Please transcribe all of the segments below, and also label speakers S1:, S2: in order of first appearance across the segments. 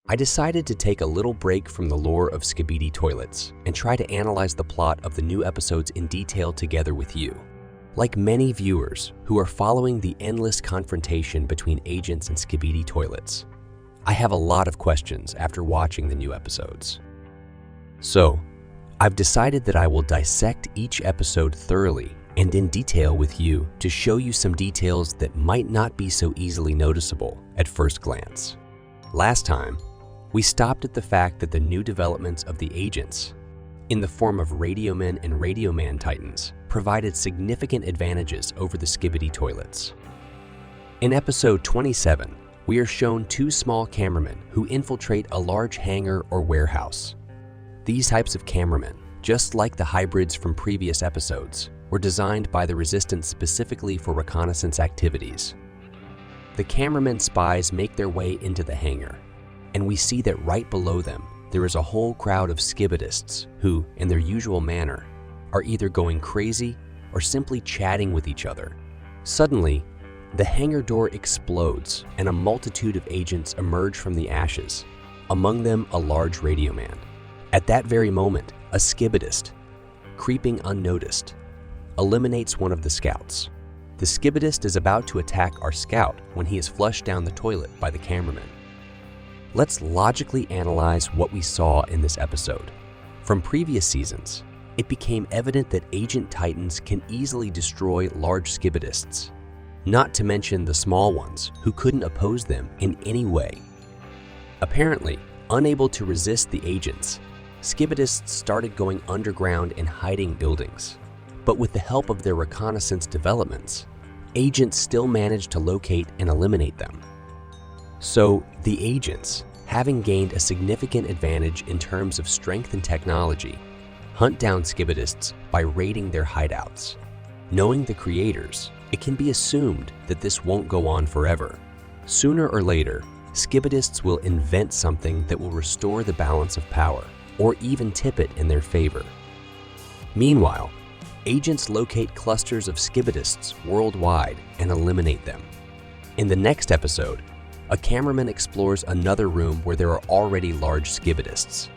S1: I decided to take a little break from the lore of SKIBIDI Toilets and try to analyze the plot of the new episodes in detail together with you. Like many viewers who are following the endless confrontation between agents and SKIBIDI Toilets, I have a lot of questions after watching the new episodes. So, I've decided that I will dissect each episode thoroughly and in detail with you to show you some details that might not be so easily noticeable at first glance. Last time, we stopped at the fact that the new developments of the agents, in the form of Radiomen and Radioman Titans, provided significant advantages over the SKIBIDI Toilets. In episode 27, we are shown two small cameramen who infiltrate a large hangar or warehouse. These types of cameramen, just like the hybrids from previous episodes, were designed by the Resistance specifically for reconnaissance activities. The cameramen spies make their way into the hangar, and we see that right below them there is a whole crowd of SKIBIDists who, in their usual manner, are either going crazy or simply chatting with each other. Suddenly, the hangar door explodes and a multitude of agents emerge from the ashes, among them a large radioman. At that very moment, a SKIBIDist, creeping unnoticed, eliminates one of the scouts. The SKIBIDist is about to attack our scout when he is flushed down the toilet by the cameraman. Let's logically analyze what we saw in this episode. From previous seasons, it became evident that Agent Titans can easily destroy large SKIBIDists, not to mention the small ones who couldn't oppose them in any way. Apparently, unable to resist the agents, SKIBIDists started going underground and hiding buildings. But with the help of their reconnaissance developments, agents still managed to locate and eliminate them. So, the agents, having gained a significant advantage in terms of strength and technology, hunt down SKIBIDists by raiding their hideouts. Knowing the creators, it can be assumed that this won't go on forever. Sooner or later, SKIBIDists will invent something that will restore the balance of power, or even tip it in their favor. Meanwhile, agents locate clusters of SKIBIDists worldwide and eliminate them. In the next episode, a cameraman explores another room where there are already large SKIBIDists.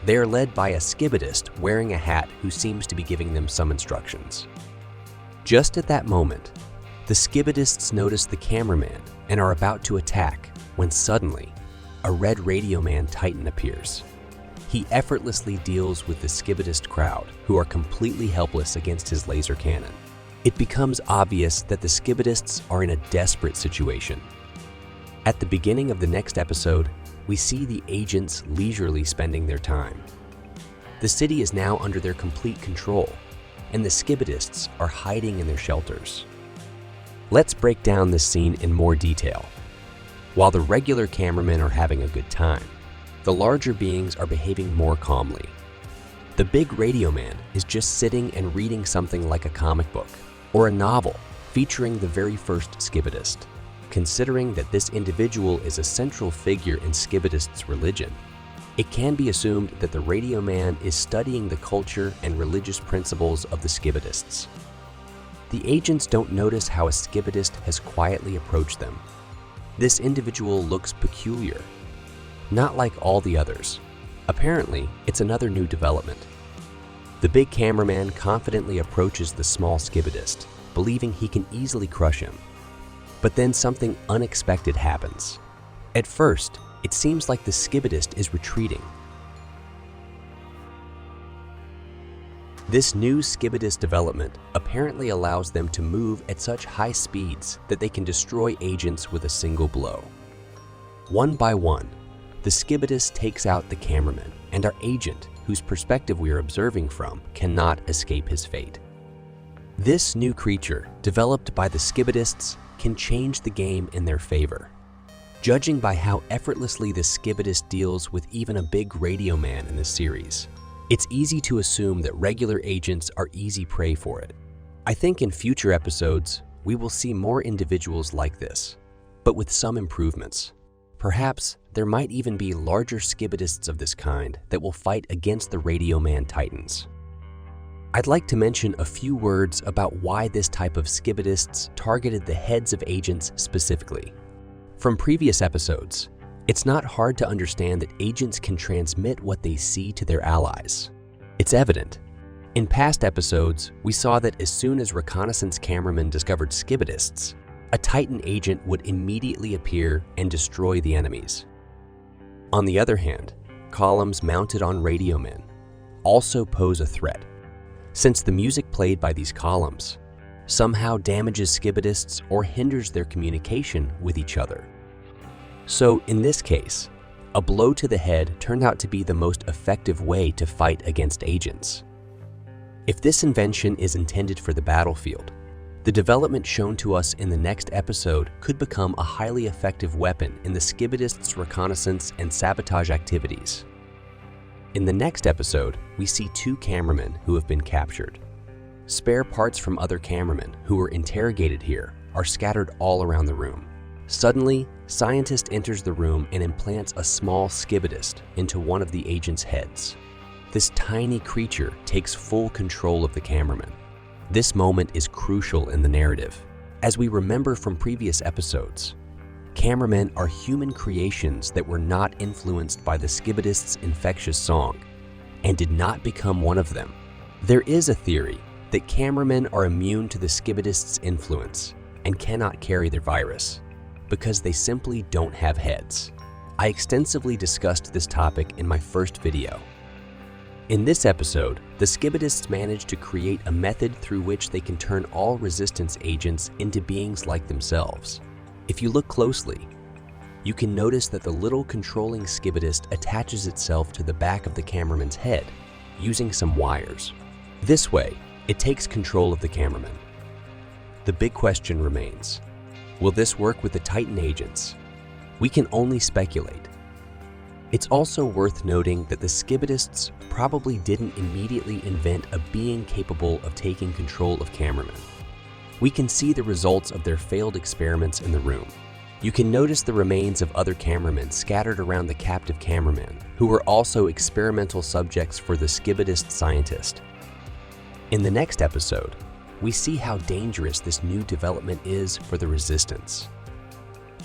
S1: They are led by a SKIBIDist wearing a hat who seems to be giving them some instructions. Just at that moment, the SKIBIDists notice the cameraman and are about to attack when suddenly, a red Radioman Titan appears. He effortlessly deals with the SKIBIDist crowd, who are completely helpless against his laser cannon. It becomes obvious that the SKIBIDists are in a desperate situation. At the beginning of the next episode, we see the agents leisurely spending their time. The city is now under their complete control, and the SKIBIDists are hiding in their shelters. Let's break down this scene in more detail. While the regular cameramen are having a good time, the larger beings are behaving more calmly. The big Radioman is just sitting and reading something like a comic book or a novel featuring the very first SKIBIDist. Considering that this individual is a central figure in SKIBIDists' religion, it can be assumed that the Radioman is studying the culture and religious principles of the SKIBIDists. The agents don't notice how a SKIBIDist has quietly approached them. This individual looks peculiar, not like all the others. Apparently, it's another new development. The big cameraman confidently approaches the small SKIBIDist, believing he can easily crush him. But then something unexpected happens. At first, it seems like the SKIBIDist is retreating. This new SKIBIDist development apparently allows them to move at such high speeds that they can destroy agents with a single blow. One by one, the SKIBIDist takes out the cameraman, and our agent, whose perspective we are observing from, cannot escape his fate. This new creature, developed by the SKIBIDists, can change the game in their favor. Judging by how effortlessly the SKIBIDist deals with even a big Radioman in this series, it's easy to assume that regular agents are easy prey for it. I think in future episodes, we will see more individuals like this, but with some improvements. Perhaps there might even be larger SKIBIDists of this kind that will fight against the Radioman Titans. I'd like to mention a few words about why this type of SKIBIDists targeted the heads of agents specifically. From previous episodes, It's not hard to understand that agents can transmit what they see to their allies. It's evident. In past episodes, we saw that as soon as reconnaissance cameramen discovered SKIBIDists, a Titan agent would immediately appear and destroy the enemies. On the other hand, columns mounted on radio men also pose a threat, since the music played by these columns somehow damages SKIBIDists or hinders their communication with each other. So in this case, a blow to the head turned out to be the most effective way to fight against agents. If this invention is intended for the battlefield, the development shown to us in the next episode could become a highly effective weapon in the SKIBIDists' reconnaissance and sabotage activities. In the next episode, we see 2 cameramen who have been captured. Spare parts from other cameramen who were interrogated here are scattered all around the room. Suddenly, scientist enters the room and implants a small SKIBIDist into one of the agent's heads. This tiny creature takes full control of the cameraman. This moment is crucial in the narrative. As we remember from previous episodes, cameramen are human creations that were not influenced by the SKIBIDists' infectious song and did not become one of them. There is a theory that cameramen are immune to the SKIBIDists' influence and cannot carry their virus because they simply don't have heads. I extensively discussed this topic in my first video. In this episode, the SKIBIDists managed to create a method through which they can turn all resistance agents into beings like themselves. If you look closely, you can notice that the little controlling SKIBIDist attaches itself to the back of the cameraman's head using some wires. This way, it takes control of the cameraman. The big question remains, will this work with the Titan agents? We can only speculate. It's also worth noting that the SKIBIDists probably didn't immediately invent a being capable of taking control of cameramen. We can see the results of their failed experiments in the room. You can notice the remains of other cameramen scattered around the captive cameraman, who were also experimental subjects for the SKIBIDist scientist. In the next episode, we see how dangerous this new development is for the Resistance.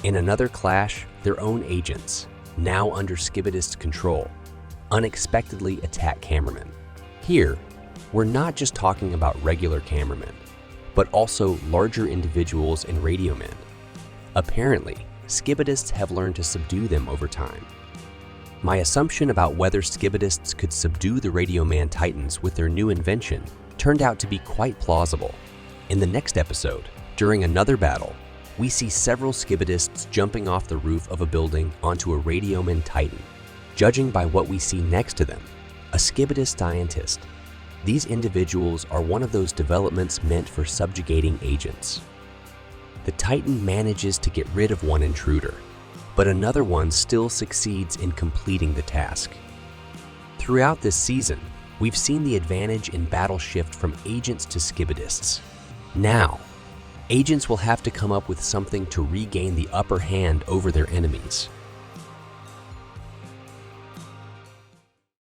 S1: In another clash, their own agents, now under SKIBIDist control, unexpectedly attack cameramen. Here, we're not just talking about regular cameramen, but also larger individuals and radio men. Apparently, SKIBIDists have learned to subdue them over time. My assumption about whether SKIBIDists could subdue the radio man Titans with their new invention turned out to be quite plausible. In the next episode, during another battle, we see several SKIBIDists jumping off the roof of a building onto a radioman Titan. Judging by what we see next to them, a SKIBIDist scientist, these individuals are one of those developments meant for subjugating agents. The Titan manages to get rid of one intruder, but another one still succeeds in completing the task. Throughout this season, we've seen the advantage in battle shift from agents to SKIBIDists. Now, agents will have to come up with something to regain the upper hand over their enemies.